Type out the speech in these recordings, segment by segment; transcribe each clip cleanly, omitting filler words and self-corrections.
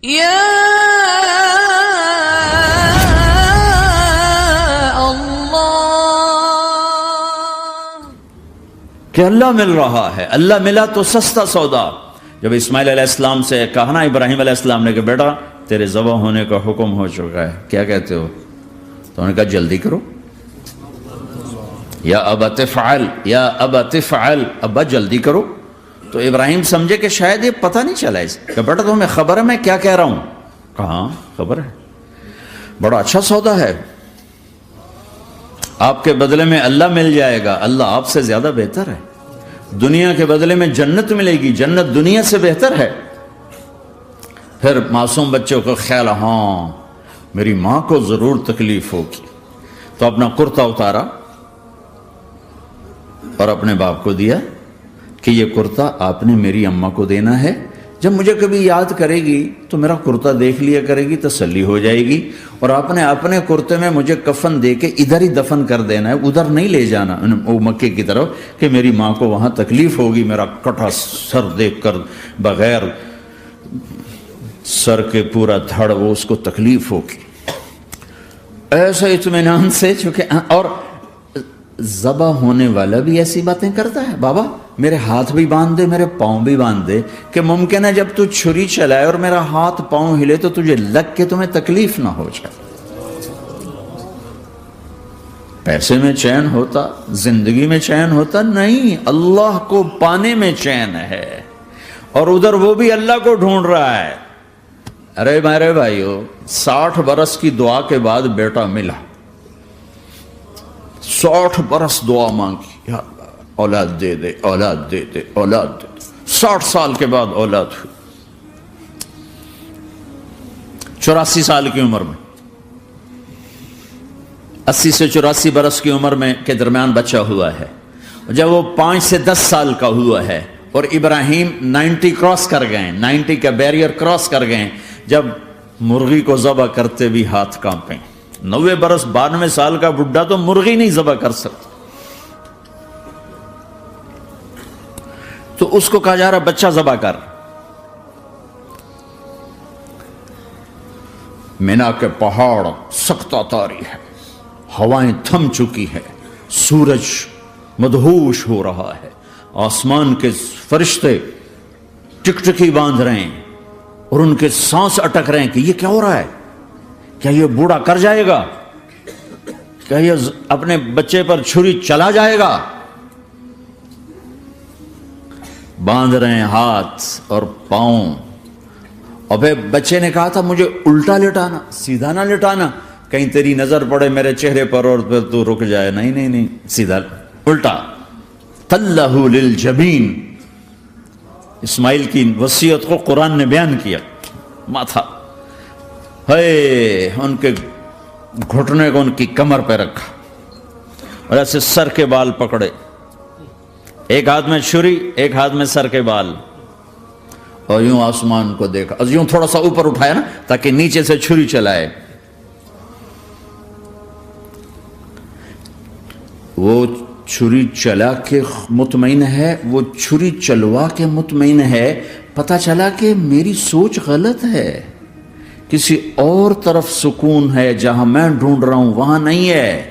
یا کہ اللہ مل رہا ہے، اللہ ملا تو سستا سودا۔ جب اسماعیل علیہ السلام سے کہا نا ابراہیم علیہ السلام نے کہ بیٹا تیرے ذبح ہونے کا حکم ہو چکا ہے، کیا کہتے ہو؟ تو انہوں نے کہا جلدی کرو، یا ابت افعل، یا ابت افعل، ابا جلدی کرو۔ تو ابراہیم سمجھے کہ شاید یہ پتہ نہیں چلا اس کہ بیٹا تمہیں خبر ہے میں کیا کہہ رہا ہوں؟ کہاں خبر ہے، بڑا اچھا سودا ہے، آپ کے بدلے میں اللہ مل جائے گا، اللہ آپ سے زیادہ بہتر ہے، دنیا کے بدلے میں جنت ملے گی، جنت دنیا سے بہتر ہے۔ پھر معصوم بچوں کو خیال، ہاں میری ماں کو ضرور تکلیف ہوگی، تو اپنا کرتا اتارا اور اپنے باپ کو دیا کہ یہ کرتا آپ نے میری اماں کو دینا ہے، جب مجھے کبھی یاد کرے گی تو میرا کرتا دیکھ لیا کرے گی، تسلی ہو جائے گی، اور آپ نے اپنے کرتے میں مجھے کفن دے کے ادھر ہی دفن کر دینا ہے، ادھر نہیں لے جانا وہ مکے کی طرف کہ میری ماں کو وہاں تکلیف ہوگی، میرا کٹا سر دیکھ کر بغیر سر کے پورا دھڑ وہ اس کو تکلیف ہوگی۔ ایسا اطمینان سے، چونکہ اور ذبح ہونے والا بھی ایسی باتیں کرتا ہے، بابا میرے ہاتھ بھی باندھ دے، میرے پاؤں بھی باندھ دے، کہ ممکن ہے جب تو چھری چلائے اور میرا ہاتھ پاؤں ہلے تو تجھے لگ کے تمہیں تکلیف نہ ہو جائے۔ پیسے میں چین ہوتا، زندگی میں چین ہوتا نہیں، اللہ کو پانے میں چین ہے، اور ادھر وہ بھی اللہ کو ڈھونڈ رہا ہے۔ ارے میرے بھائیو، 60 برس کی دعا کے بعد بیٹا ملا، 60 برس دعا مانگی، یا اللہ اولاد دے دے، اولاد دے دے، اولاد دے دے، 60 سال کے بعد اولاد ہوئی، 84 سال کی عمر میں، 80 سے 84 برس کی عمر میں کے درمیان بچہ ہوا ہے۔ جب وہ 5 سے 10 سال کا ہوا ہے اور ابراہیم 90 کراس کر گئے، 90 کا بیریئر کراس کر گئے، جب مرغی کو ذبح کرتے بھی ہاتھ کانپیں، 90 برس 92 سال کا بڈھا تو مرغی نہیں ذبح کر سکتا، تو اس کو کہا جا رہا بچہ ذبح کر۔ مینا کے پہاڑ سختہ تاری ہے، ہوائیں تھم چکی ہے، سورج مدہوش ہو رہا ہے، آسمان کے فرشتے ٹکٹکی باندھ رہے ہیں اور ان کے سانس اٹک رہے ہیں کہ یہ کیا ہو رہا ہے، کیا یہ بوڑھا کر جائے گا، کیا یہ اپنے بچے پر چھری چلا جائے گا؟ باندھ رہے ہیں ہاتھ اور پاؤں، اور پھر بچے نے کہا تھا مجھے الٹا لٹانا، سیدھا نہ لٹانا، کہیں تیری نظر پڑے میرے چہرے پر اور پھر تو رک جائے، نہیں نہیں نہیں، سیدھا الٹا۔ تلہ للجبین، اسماعیل کی وصیت کو قرآن نے بیان کیا، ماتھا ہے ان کے گھٹنے کو ان کی کمر پہ رکھا اور ایسے سر کے بال پکڑے، ایک ہاتھ میں چھری، ایک ہاتھ میں سر کے بال، اور یوں آسمان کو دیکھا، یوں تھوڑا سا اوپر اٹھایا نا تاکہ نیچے سے چھری چلائے۔ وہ چھری چلا کے مطمئن ہے، وہ چھری چلوا کے مطمئن ہے، پتہ چلا کہ میری سوچ غلط ہے، کسی اور طرف سکون ہے، جہاں میں ڈھونڈ رہا ہوں وہاں نہیں ہے،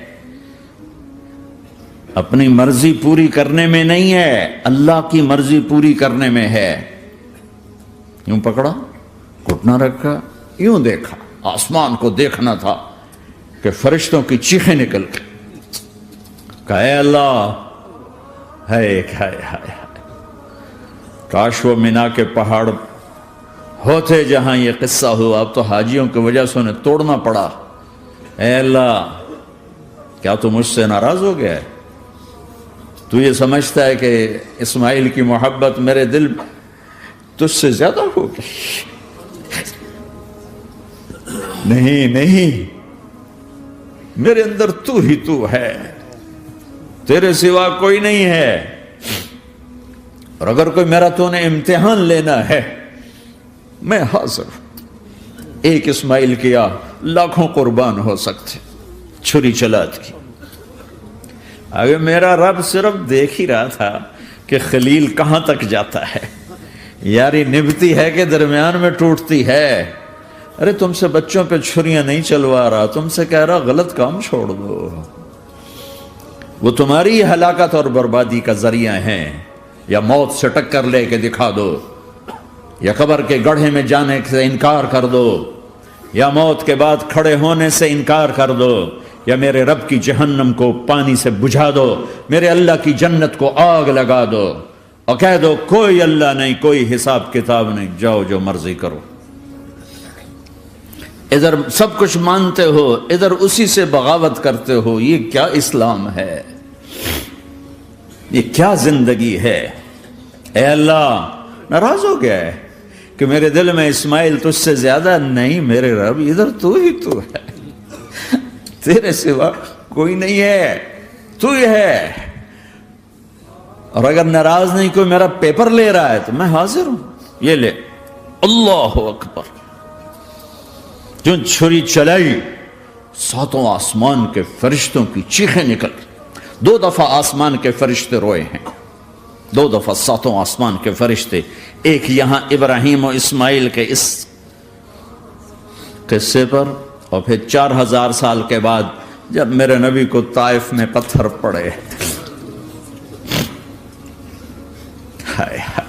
اپنی مرضی پوری کرنے میں نہیں ہے، اللہ کی مرضی پوری کرنے میں ہے۔ یوں پکڑا، گھٹنا رکھا، یوں دیکھا، آسمان کو دیکھنا تھا کہ فرشتوں کی چیخیں نکل گئی، کہا اے اللہ، ہائے ہائے ہائے، کاش وہ مینا کے پہاڑ ہوتے جہاں یہ قصہ ہوا، اب تو حاجیوں کی وجہ سے انہیں توڑنا پڑا۔ اے اللہ، کیا تو مجھ سے ناراض ہو گیا ہے؟ تو یہ سمجھتا ہے کہ اسماعیل کی محبت میرے دل تجھ سے زیادہ ہوگی؟ نہیں نہیں، میرے اندر تو ہی تو ہے، تیرے سوا کوئی نہیں ہے، اور اگر کوئی میرا تو نے امتحان لینا ہے میں حاضر ہوں۔ ایک اسماعیل کیا لاکھوں قربان ہو سکتے، چھری چلات کی۔ اگر میرا رب صرف دیکھ ہی رہا تھا کہ خلیل کہاں تک جاتا ہے، یاری نبھتی ہے کہ درمیان میں ٹوٹتی ہے، ارے تم سے بچوں پہ چھریاں نہیں چلوا رہا، تم سے کہہ رہا غلط کام چھوڑ دو، وہ تمہاری ہلاکت اور بربادی کا ذریعہ ہیں۔ یا موت سے ٹکر لے کے دکھا دو، یا قبر کے گڑھے میں جانے سے انکار کر دو، یا موت کے بعد کھڑے ہونے سے انکار کر دو، یا میرے رب کی جہنم کو پانی سے بجھا دو، میرے اللہ کی جنت کو آگ لگا دو، اور کہہ دو کوئی اللہ نہیں، کوئی حساب کتاب نہیں، جاؤ جو مرضی کرو۔ ادھر سب کچھ مانتے ہو، ادھر اسی سے بغاوت کرتے ہو، یہ کیا اسلام ہے؟ یہ کیا زندگی ہے؟ اے اللہ ناراض ہو گیا ہے کہ میرے دل میں اسماعیل تجھ سے زیادہ نہیں، میرے رب ادھر تو ہی تو ہے، تیرے سوا کوئی نہیں ہے، تو ہی ہے۔ اور اگر ناراض نہیں کوئی میرا پیپر لے رہا ہے تو میں حاضر ہوں، یہ لے۔ اللہ اکبر! جو چھری چلائی، ساتوں آسمان کے فرشتوں کی چیخیں نکل، 2 دفعہ آسمان کے فرشتے روئے ہیں، 2 دفعہ ساتوں آسمان کے فرشتے، ایک یہاں ابراہیم و اسماعیل کے اس قصے پر، اور پھر 4000 سال کے بعد جب میرے نبی کو طائف میں پتھر پڑے۔ ہائے ہائے!